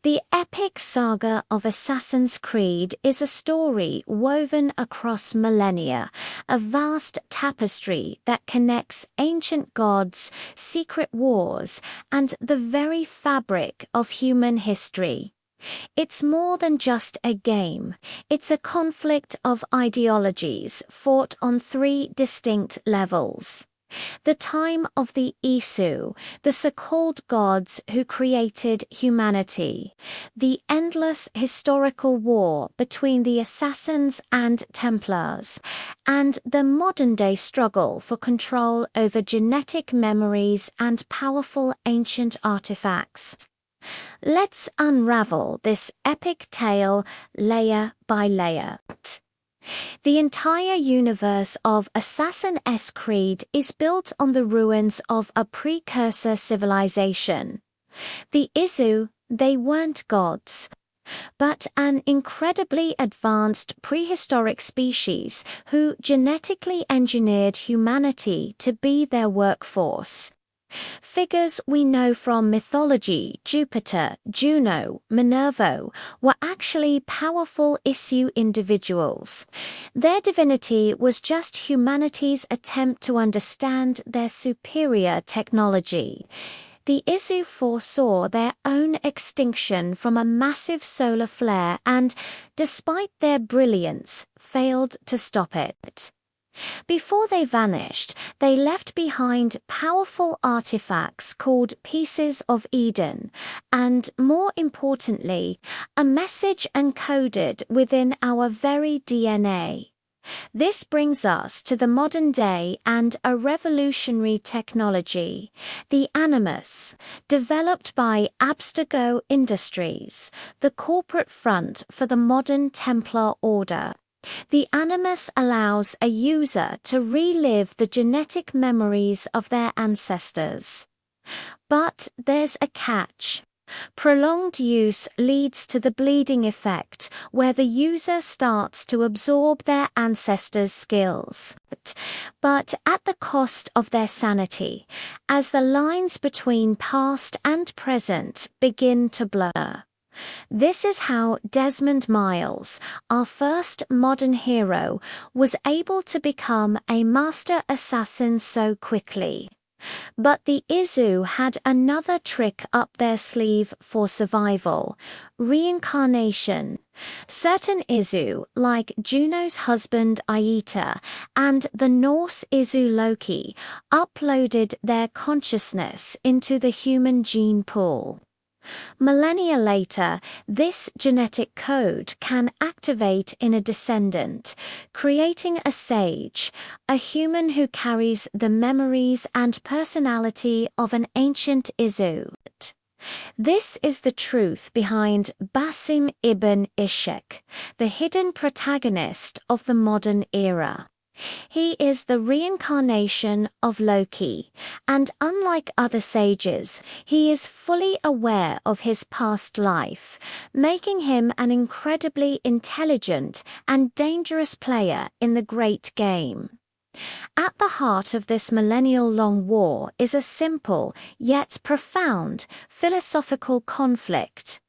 The epic saga of Assassin's Creed is a story woven across millennia, a vast tapestry that connects ancient gods, secret wars, and the very fabric of human history. It's more than just a game. It's a conflict of ideologies fought on three distinct levels. The time of the Isu, the so-called gods who created humanity. The endless historical war between the Assassins and Templars. And the modern-day struggle for control over genetic memories and powerful ancient artifacts. Let's unravel this epic tale layer by layer. The entire universe of Assassin's Creed is built on the ruins of a precursor civilization. The Isu, they weren't gods, but an incredibly advanced prehistoric species who genetically engineered humanity to be their workforce. Figures we know from mythology, Jupiter, Juno, Minerva, were actually powerful Isu individuals. Their divinity was just humanity's attempt to understand their superior technology. The Isu foresaw their own extinction from a massive solar flare and, despite their brilliance, failed to stop it. Before they vanished, they left behind powerful artifacts called Pieces of Eden, and, more importantly, a message encoded within our very DNA. This brings us to the modern day and a revolutionary technology, the Animus, developed by Abstergo Industries, the corporate front for the modern Templar Order. The Animus allows a user to relive the genetic memories of their ancestors. But there's a catch. Prolonged use leads to the bleeding effect, where the user starts to absorb their ancestors' skills, but at the cost of their sanity, as the lines between past and present begin to blur. This is how Desmond Miles, our first modern hero, was able to become a master assassin so quickly. But the Isu had another trick up their sleeve for survival: reincarnation. Certain Isu, like Juno's husband Aita and the Norse Isu Loki, uploaded their consciousness into the human gene pool. Millennia later, this genetic code can activate in a descendant, creating a sage, a human who carries the memories and personality of an ancient Isu. This is the truth behind Basim ibn Ishaq, the hidden protagonist of the modern era. He is the reincarnation of Loki, and unlike other sages, he is fully aware of his past life, making him an incredibly intelligent and dangerous player in the great game. At the heart of this millennial-long war is a simple, yet profound, philosophical conflict: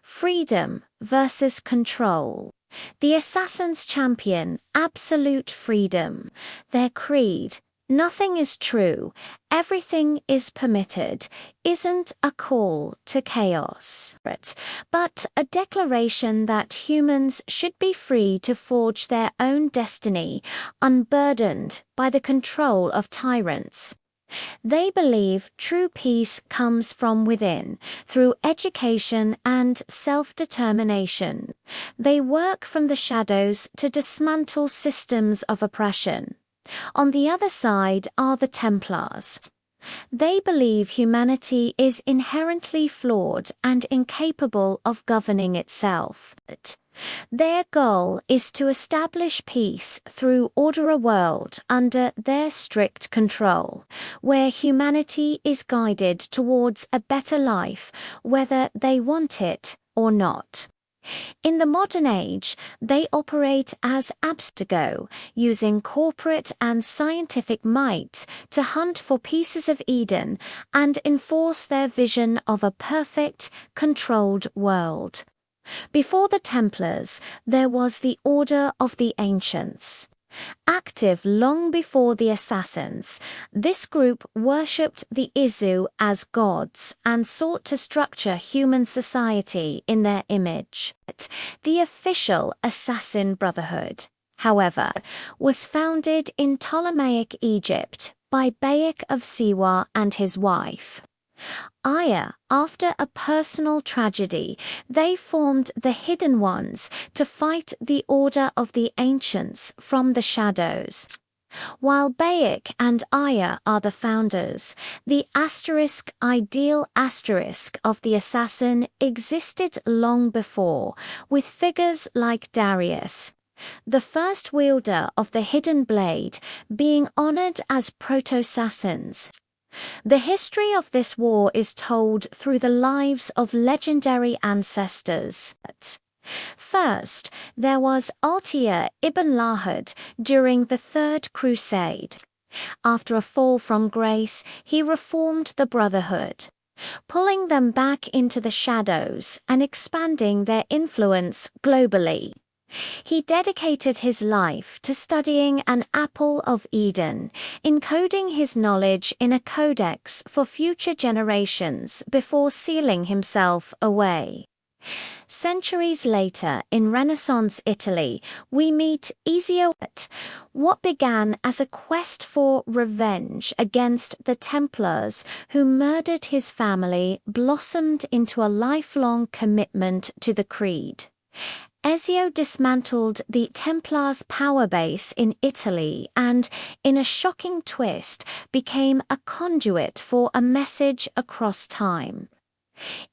freedom versus control. The assassins champion absolute freedom. Their creed, "Nothing is true, everything is permitted," isn't a call to chaos, but a declaration that humans should be free to forge their own destiny, unburdened by the control of tyrants. They believe true peace comes from within, through education and self-determination. They work from the shadows to dismantle systems of oppression. On the other side are the Templars. They believe humanity is inherently flawed and incapable of governing itself. Their goal is to establish peace through order a world under their strict control, where humanity is guided towards a better life, whether they want it or not. In the modern age, they operate as Abstergo, using corporate and scientific might to hunt for pieces of Eden and enforce their vision of a perfect, controlled world. Before the Templars, there was the Order of the Ancients. Active long before the Assassins, this group worshipped the Isu as gods and sought to structure human society in their image. The official Assassin Brotherhood, however, was founded in Ptolemaic Egypt by Bayek of Siwa and his wife. After a personal tragedy, they formed the Hidden Ones to fight the Order of the Ancients from the shadows. While Bayek and Aya are the founders, the ideal asterisk of the assassin existed long before, with figures like Darius, the first wielder of the hidden blade, being honored as proto-assassins. The history of this war is told through the lives of legendary ancestors. First, there was Altia ibn Lahad during the Third Crusade. After a fall from grace, he reformed the Brotherhood, pulling them back into the shadows and expanding their influence globally. He dedicated his life to studying an apple of Eden, encoding his knowledge in a codex for future generations before sealing himself away. Centuries later, in Renaissance Italy, we meet Ezio. What began as a quest for revenge against the Templars who murdered his family blossomed into a lifelong commitment to the Creed. Ezio dismantled the Templars' power base in Italy and, in a shocking twist, became a conduit for a message across time.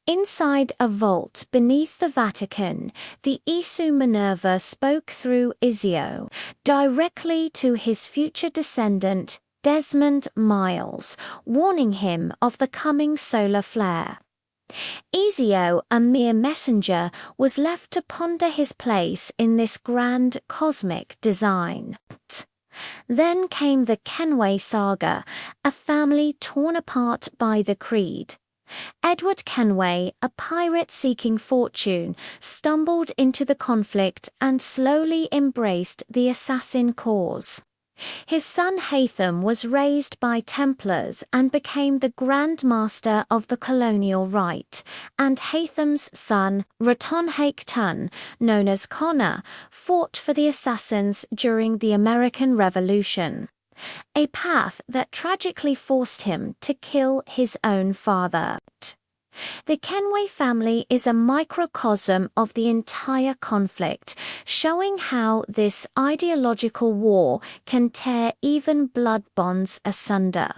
Inside a vault beneath the Vatican, the Isu Minerva spoke through Ezio directly to his future descendant, Desmond Miles, warning him of the coming solar flare. Ezio, a mere messenger, was left to ponder his place in this grand cosmic design. Then came the Kenway saga, a family torn apart by the Creed. Edward Kenway, a pirate seeking fortune, stumbled into the conflict and slowly embraced the assassin cause. His son Hatham was raised by Templars and became the Grand Master of the colonial rite, and Hatham's son, Raton Tun, known as Connor, fought for the assassins during the American Revolution, a path that tragically forced him to kill his own father. The Kenway family is a microcosm of the entire conflict, showing how this ideological war can tear even blood bonds asunder.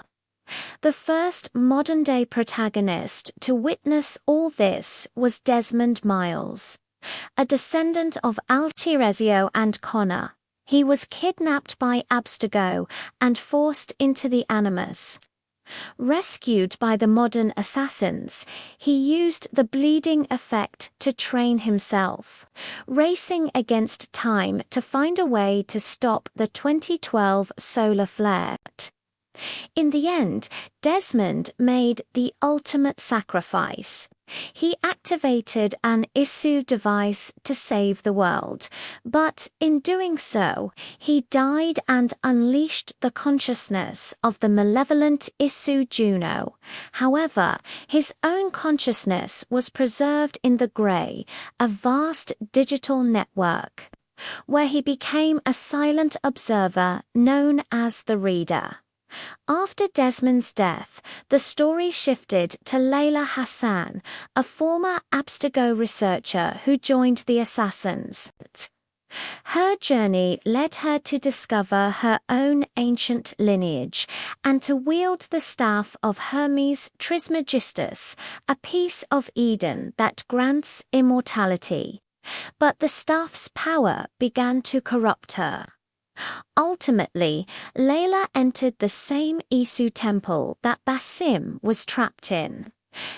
The first modern-day protagonist to witness all this was Desmond Miles, a descendant of Ezio and Connor. He was kidnapped by Abstergo and forced into the Animus. Rescued by the modern assassins, he used the bleeding effect to train himself, racing against time to find a way to stop the 2012 solar flare. In the end, Desmond made the ultimate sacrifice. He activated an Isu device to save the world, but in doing so, he died and unleashed the consciousness of the malevolent Isu Juno. However, his own consciousness was preserved in the Grey, a vast digital network, where he became a silent observer known as the Reader. After Desmond's death, the story shifted to Layla Hassan, a former Abstergo researcher who joined the assassins. Her journey led her to discover her own ancient lineage and to wield the staff of Hermes Trismegistus, a piece of Eden that grants immortality. But the staff's power began to corrupt her. Ultimately, Layla entered the same Isu temple that Basim was trapped in.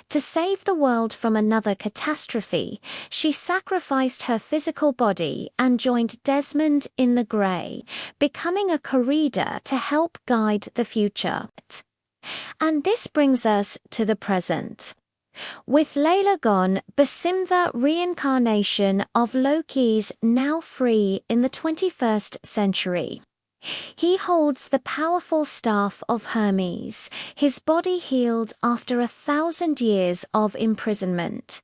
To save the world from another catastrophe, she sacrificed her physical body and joined Desmond in the Grey, becoming a corridor to help guide the future. And this brings us to the present. With Layla gone, Basimtha, reincarnation of Loki's, now free in the 21st century. He holds the powerful staff of Hermes, his body healed after 1,000 years of imprisonment.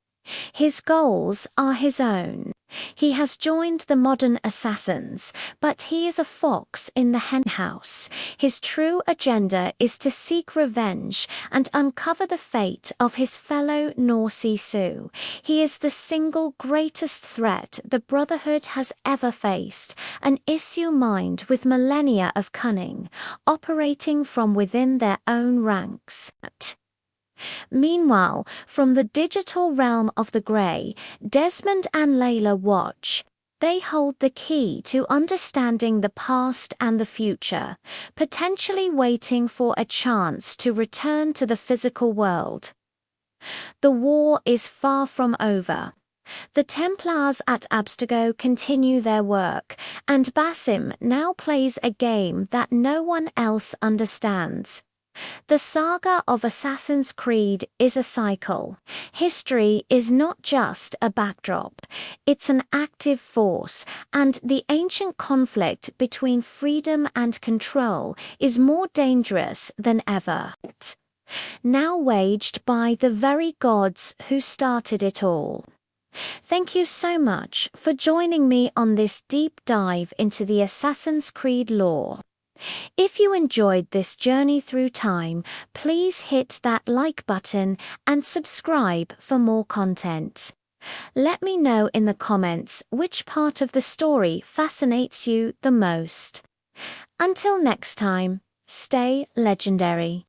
His goals are his own. He has joined the modern assassins, but he is a fox in the henhouse. His true agenda is to seek revenge and uncover the fate of his fellow Norse Sioux. He is the single greatest threat the Brotherhood has ever faced, an issue mined with millennia of cunning, operating from within their own ranks. Meanwhile, from the digital realm of the Grey, Desmond and Layla watch. They hold the key to understanding the past and the future, potentially waiting for a chance to return to the physical world. The war is far from over. The Templars at Abstergo continue their work, and Basim now plays a game that no one else understands. The saga of Assassin's Creed is a cycle. History is not just a backdrop, it's an active force, and the ancient conflict between freedom and control is more dangerous than ever. Now waged by the very gods who started it all. Thank you so much for joining me on this deep dive into the Assassin's Creed lore. If you enjoyed this journey through time, please hit that like button and subscribe for more content. Let me know in the comments which part of the story fascinates you the most. Until next time, stay legendary.